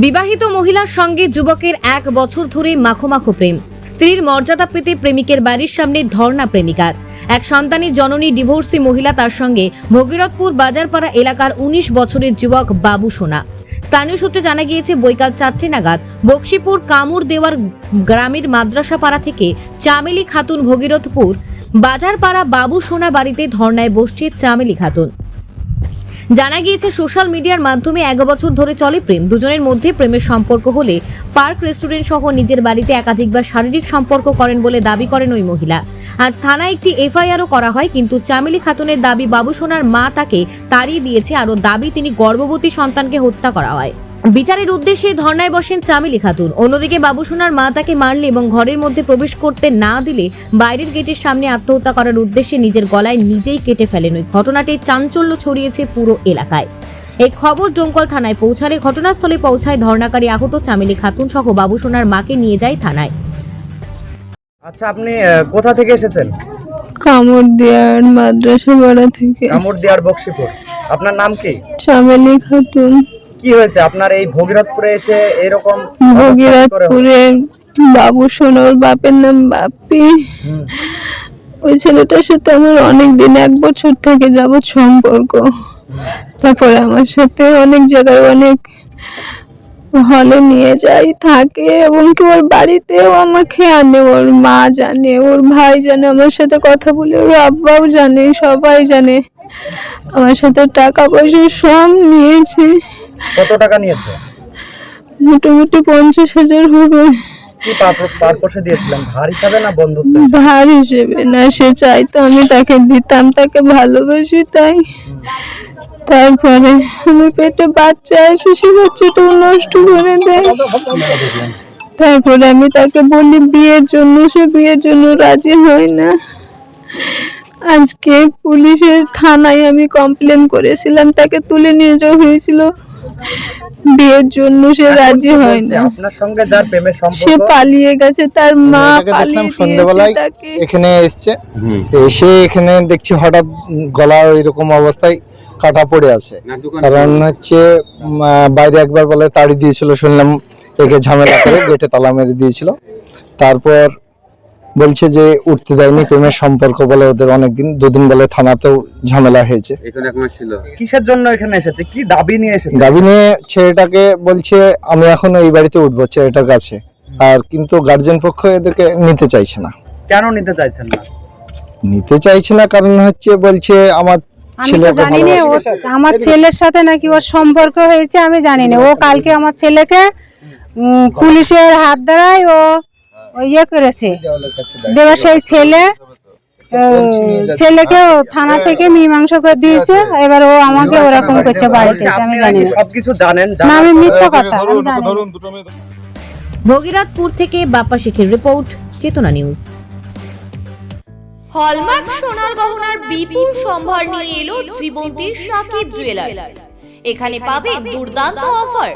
বিবাহিত মহিলার সঙ্গে যুবকের 1 বছর ধরে মাখো প্রেম। স্ত্রীর মর্যাদা পেতে প্রেমিকের বাড়ির সামনে ধর্ণা প্রেমিকার। এক সন্তানের জননী ডিভোর্সি মহিলা, তার সঙ্গে ভগীরথপুর বাজারপাড়া এলাকার 19 বছরের যুবক বাবু সোনা। স্থানীয় সূত্রে জানা গিয়েছে, বৈকাল 4টে নাগাদ বক্সিপুর কামুর দেওয়ার গ্রামের মাদ্রাসা পাড়া থেকে চামেলি খাতুন ভগীরথপুর বাজারপাড়া বাবু সোনা বাড়িতে ধর্নায় বসছে চামেলি খাতুন। জানা গিয়েছে, সোশ্যাল মিডিয়ার মাধ্যমে 1 বছর ধরে চলে প্রেম। দুজনের মধ্যে প্রেমের সম্পর্ক হলে পার্ক রেস্টুরেন্ট সহ নিজের বাড়িতে একাধিকবার শারীরিক সম্পর্ক করেন বলে দাবি করেন ওই মহিলা। আজ থানায় একটি এফআইআরও করা হয়, কিন্তু চামেলি খাতুনের দাবি বাবু সোনার মা তাকে তাড়িয়ে দিয়েছে। আরও দাবি তিনি গর্ভবতী সন্তানকে হত্যা করা হয়। বিচারের উদ্দেশ্যে ধর্নায় বসেন চামেলি খাতুন। অন্যদিকে বাবু সোনার মা তাকে মারলে এবং ঘরের মধ্যে প্রবেশ করতে না দিলে বাইরের গেটের সামনে আত্মহত্যা করার উদ্দেশ্যে নিজের গলায় নিজেই কেটে ফেলেন। ওই ঘটনাটি চাঞ্চল্য ছড়িয়েছে পুরো এলাকায়। এই খবর ডোমকল থানায় পৌঁছালে ঘটনাস্থলে পৌঁছায় ধর্নাকারী। আহত চামেলি খাতুন সহ বাবু সোনার মাকে নিয়ে যায় থানায়। আচ্ছা, আপনি কোথা থেকে এসেছেন? কামড়দিয়ার মাদ্রাসা পাড়া থেকে। কামড়দিয়ার বক্সিপুর। আপনার নাম কি? চামেলি খাতুন। কি হয়েছে আপনার এই ভগীরথপুরে এসে এরকম? ভগীরথপুরে বাবু সোনার বাপের নাম বাপি। ওই ছেলেটার সাথে আমার অনেক দিন, 1 বছর থেকে যাবত সম্পর্ক। তারপরে আমার সাথে অনেক জায়গায়, অনেক হলে নিয়ে যাই, থাকে এবং কি ওর বাড়িতেও আমাকে আনে। ওর মা জানে, ওর ভাই জানে, আমার সাথে কথা বলে, ওর আব্বাও জানে, সবাই জানে। আমার সাথে টাকা পয়সা সব নিয়েছে। কত টাকা নিয়েছে? মোটামুটি 50,000 হবে। কি পারপোষে দিয়েছিলেন? ধার হিসাবে না বন্ধুত্ব? ধার হিসেবে না, সে চাইতো আমি তাকে দিতাম, তাকে ভালোবাসি তাই। তারপরে আমার পেটে বাচ্চা আসে, সে বাচ্চাটাও নষ্ট করে দেয়। তারপরে আমি তাকে বলি বিয়ের জন্য, সে বিয়ের জন্য রাজি হয় না। আজকে পুলিশের থানায় আমি কমপ্লেন করেছিলাম, তাকে তুলে নিয়ে যাওয়া হয়েছিল। বিয়ের জন্য সে রাজি হয় না। আপনার সঙ্গে যার প্রেমের সম্পর্ক, সে পালিয়ে গেছে, তার মা পালিয়ে সন্ধ্যাবেলায় এখানে এসছে। এসে এখানে দেখছি হঠাৎ গলা এরকম অবস্থায় কাটা পড়ে আছে। কারণ হচ্ছে বাইরে একবার বলে তাড়ি দিয়েছিল, শুনলাম একে ঝামেলা করে গেটে তালা মেরে দিয়েছিল। তারপর বলছে যে উঠতে দেয়নি, প্রেমের সম্পর্ক বলে ওদের অনেকদিন, 2 দিন বলে থানাতেও ঝামেলা হয়েছে। কিসের জন্য এখানে এসেছে? কি দাবি নিয়ে এসেছে? দাবি নিয়ে ছেলেটাকে বলছে আমি এখন এই বাড়িতে উঠবো ছেলেটার কাছে, আর কিন্তু গার্জেন পক্ষ এদেরকে নিতে চাইছে না। কেন নিতে চাইছেন না? নিতে চাইছে না কারণ হচ্ছে বলছে আমার আমার ছেলের সাথে নাকি ওর সম্পর্ক হয়েছে, আমি জানি না। ও কালকে আমার ছেলেকে পুলিশের হাত দ্বারাই ও ইয়ে করেছে, দেবাশাই ছেলেকে থানা থেকে মীমাংসা করে দিয়েছে। এবার ও আমাকে ওরকম করছে বাড়িতে এসে, আমি জানি না। সবকিছু জানেন? না, আমি মিথ্যা কথা, আমি জানি না। ভগীরথপুর থেকে বাপ্পা শেখের রিপোর্ট, চেতনা নিউজ। হলমার্ক সোনার গহনার বিপুল সম্ভার নিয়ে এলো জীবন্তীর সাকিব জুয়েলার্স। এখানে পাবেন দুর্দান্ত অফার।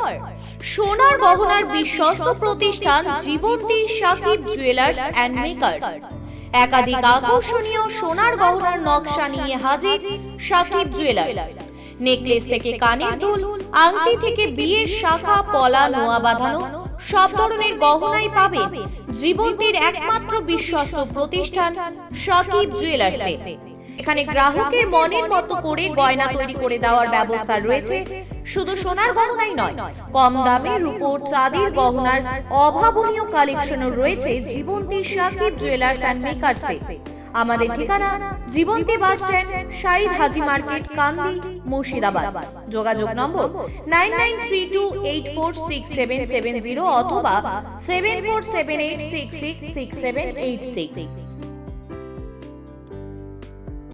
সোনার গহনার বিশ্বস্ত প্রতিষ্ঠান Jibonti Sakib jewellers and makers. একাধিক আকর্ষণীয় সোনার গহনার নকশা নিয়ে হাজির সাকিব জুয়েলার্স। নেকলেস থেকে কানের দুল, আংটি থেকে বিয়ের শাখা পলা নোয়া বাঁধানো সব ধরনের গহনাই পাবেন জীবন্তীর একমাত্র বিশ্বস্ত প্রতিষ্ঠান সাকিব জুয়েলার্সে। এখানে গ্রাহকের মনের মতো করে গয়না তৈরি করে দেওয়ার ব্যবস্থা রয়েছে। শুধু সোনার গহনাই নয়, কম দামে রূপোর চাঁদির গহনার অভাবনীয় কালেকশনও রয়েছে জীবন্তী সাকিব জুয়েলার্স অ্যান্ড মেকার্সে। আমাদের ঠিকানা জীবন্তী বাস স্ট্যান্ড, শাহিদ হাজি মার্কেট, কান্দি, মুর্শিদাবাদ। যোগাযোগ নম্বর 9932846770 অথবা 7478666786।